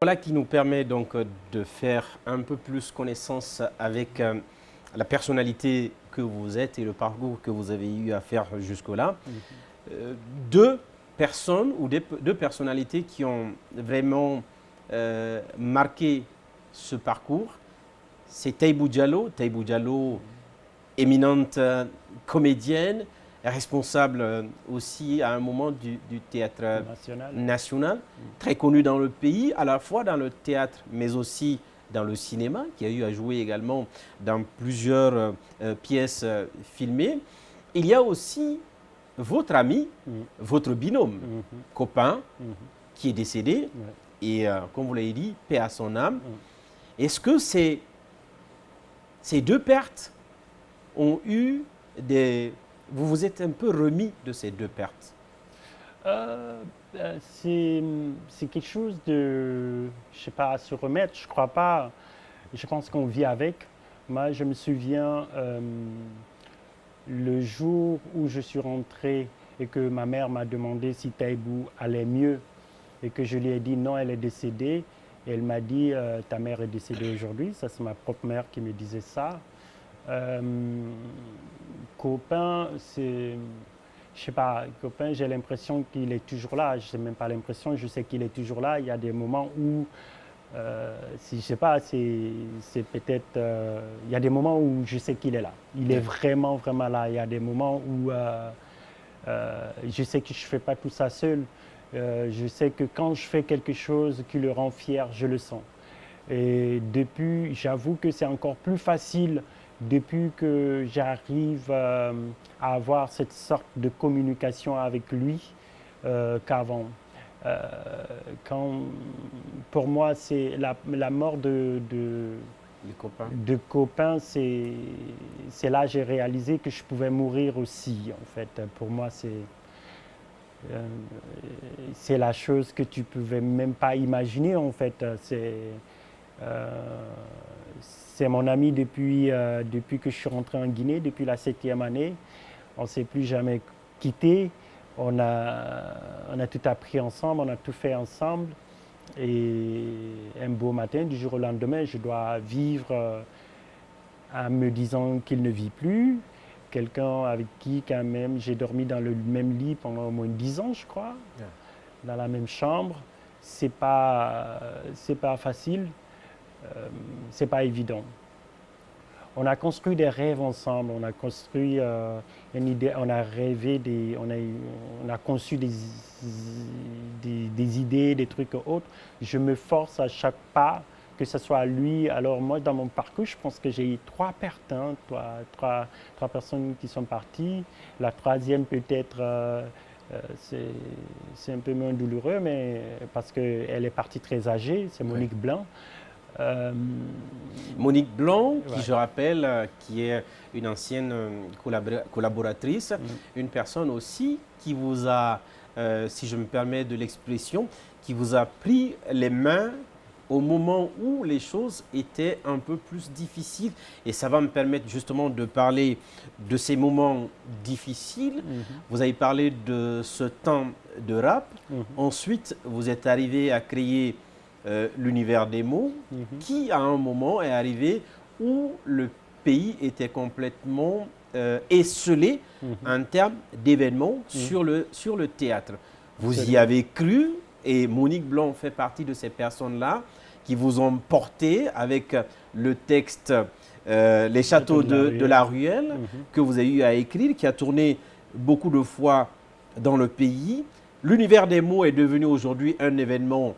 Voilà qui nous permet donc de faire un peu plus connaissance avec la personnalité que vous êtes et le parcours que vous avez eu à faire jusque-là. Deux personnes ou deux personnalités qui ont vraiment marqué ce parcours, c'est Taïbou Diallo. Taïbou Diallo, éminente comédienne, responsable aussi à un moment du théâtre national, très connue dans le pays, à la fois dans le théâtre, mais aussi dans le cinéma, qui a eu à jouer également dans plusieurs pièces filmées. Il y a aussi votre ami, votre binôme, copain, qui est décédé, et comme vous l'avez dit, paix à son âme. Est-ce que ces deux pertes ont eu des... Vous vous êtes un peu remis de ces deux pertes? C'est quelque chose de, je sais pas, à se remettre, je crois pas. Je pense qu'on vit avec. Moi, je me souviens le jour où je suis rentré et que ma mère m'a demandé si Taïbou allait mieux et que je lui ai dit non, elle est décédée. Et elle m'a dit ta mère est décédée aujourd'hui. Ça, c'est ma propre mère qui me disait ça. Copain, c'est, je sais pas, copain, j'ai l'impression qu'il est toujours là. Je sais même pas l'impression, je sais qu'il est toujours là. Il y a des moments où, si je sais pas, c'est peut-être, il y a des moments où je sais qu'il est là. Il est vraiment, vraiment là. Il y a des moments où je sais que je fais pas tout ça seul. Je sais que quand je fais quelque chose qui le rend fier, je le sens. Et depuis, j'avoue que c'est encore plus facile depuis que j'arrive à avoir cette sorte de communication avec lui qu'avant. Euh, pour moi, c'est la mort de copains, c'est là que j'ai réalisé que je pouvais mourir aussi. En fait, pour moi, c'est la chose que tu pouvais même pas imaginer. En fait, c'est mon ami depuis que je suis rentré en Guinée, depuis la 7e année. On ne s'est plus jamais quitté. On a tout appris ensemble, on a tout fait ensemble. Et un beau matin, du jour au lendemain, je dois vivre en me disant qu'il ne vit plus. Quelqu'un avec qui, quand même, j'ai dormi dans le même lit pendant au moins 10 ans, je crois, dans la même chambre. C'est pas facile. C'est pas évident. On a construit des rêves ensemble, on a construit une idée, on a rêvé, on a conçu des idées, des trucs autres. Je me force à chaque pas, que ce soit lui. Alors moi, dans mon parcours, je pense que j'ai eu 3 pertes, trois personnes qui sont parties. La troisième peut-être, c'est un peu moins douloureux, mais parce qu'elle est partie très âgée, c'est Monique Blanc. Monique Blanc, qui je rappelle, qui est une ancienne collaboratrice, une personne aussi qui vous a, si je me permets de l'expression, qui vous a pris les mains au moment où les choses étaient un peu plus difficiles. Et ça va me permettre justement de parler de ces moments difficiles. Vous avez parlé de ce temps de rap. Ensuite, vous êtes arrivé à créer l'univers des mots, qui à un moment est arrivé où le pays était complètement esselé en termes d'événements sur le théâtre. Vous y avez cru, et Monique Blanc fait partie de ces personnes-là qui vous ont porté avec le texte Les châteaux de la Ruelle, que vous avez eu à écrire, qui a tourné beaucoup de fois dans le pays. L'univers des mots est devenu aujourd'hui un événement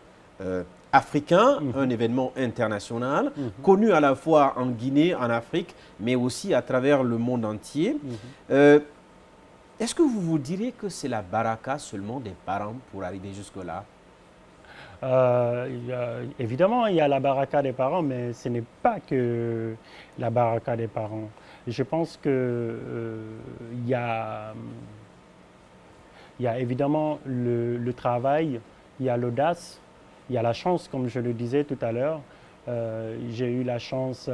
africain, un événement international, connu à la fois en Guinée, en Afrique, mais aussi à travers le monde entier. Est-ce que vous vous direz que c'est la baraka seulement des parents pour arriver jusque-là? Évidemment, il y a la baraka des parents, mais ce n'est pas que la baraka des parents. Je pense que il y a évidemment le travail, il y a l'audace, il y a la chance, comme je le disais tout à l'heure. J'ai eu la chance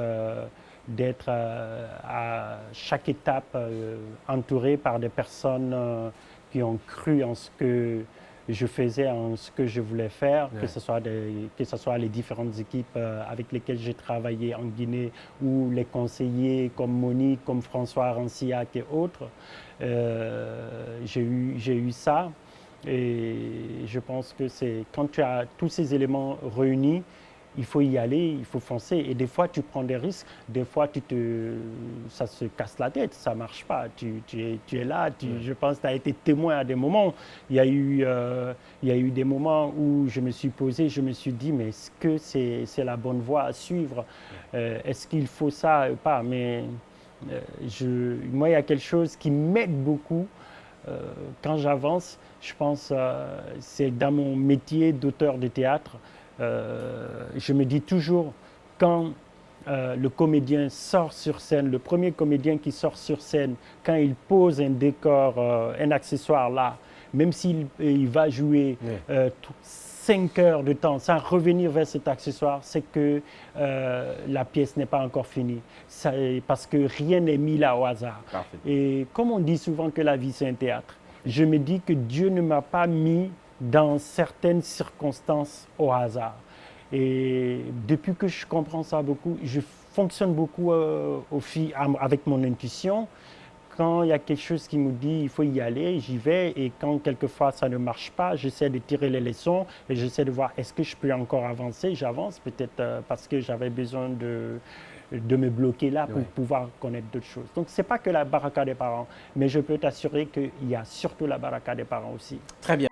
d'être à chaque étape entouré par des personnes qui ont cru en ce que je faisais ce que je voulais faire, Ouais. que ce soit les différentes équipes avec lesquelles j'ai travaillé en Guinée ou les conseillers comme Monique, comme François Rancillac et autres. J'ai eu ça et je pense que c'est quand tu as tous ces éléments réunis, il faut y aller, il faut foncer. Et des fois, tu prends des risques. Des fois, ça se casse la tête, ça ne marche pas. Tu es là, je pense que tu as été témoin à des moments. Il y a eu des moments où je me suis posé, je me suis dit, mais est-ce que c'est la bonne voie à suivre? Est-ce qu'il faut ça ou pas? Mais moi, il y a quelque chose qui m'aide beaucoup quand j'avance. Je pense c'est dans mon métier d'auteur de théâtre. Je me dis toujours, quand le comédien sort sur scène, le premier comédien qui sort sur scène, quand il pose un décor, un accessoire là, même s'il va jouer 5 heures de temps sans revenir vers cet accessoire, c'est que la pièce n'est pas encore finie. Parce que rien n'est mis là au hasard. Parfait. Et comme on dit souvent que la vie c'est un théâtre, je me dis que Dieu ne m'a pas mis dans certaines circonstances au hasard. Et depuis que je comprends ça beaucoup, je fonctionne beaucoup avec mon intuition. Quand il y a quelque chose qui me dit il faut y aller, j'y vais. Et quand quelquefois ça ne marche pas, j'essaie de tirer les leçons et j'essaie de voir est-ce que je peux encore avancer. J'avance peut-être parce que j'avais besoin de me bloquer là pour pouvoir connaître d'autres choses. Donc, ce n'est pas que la baraka des parents, mais je peux t'assurer qu'il y a surtout la baraka des parents aussi. Très bien.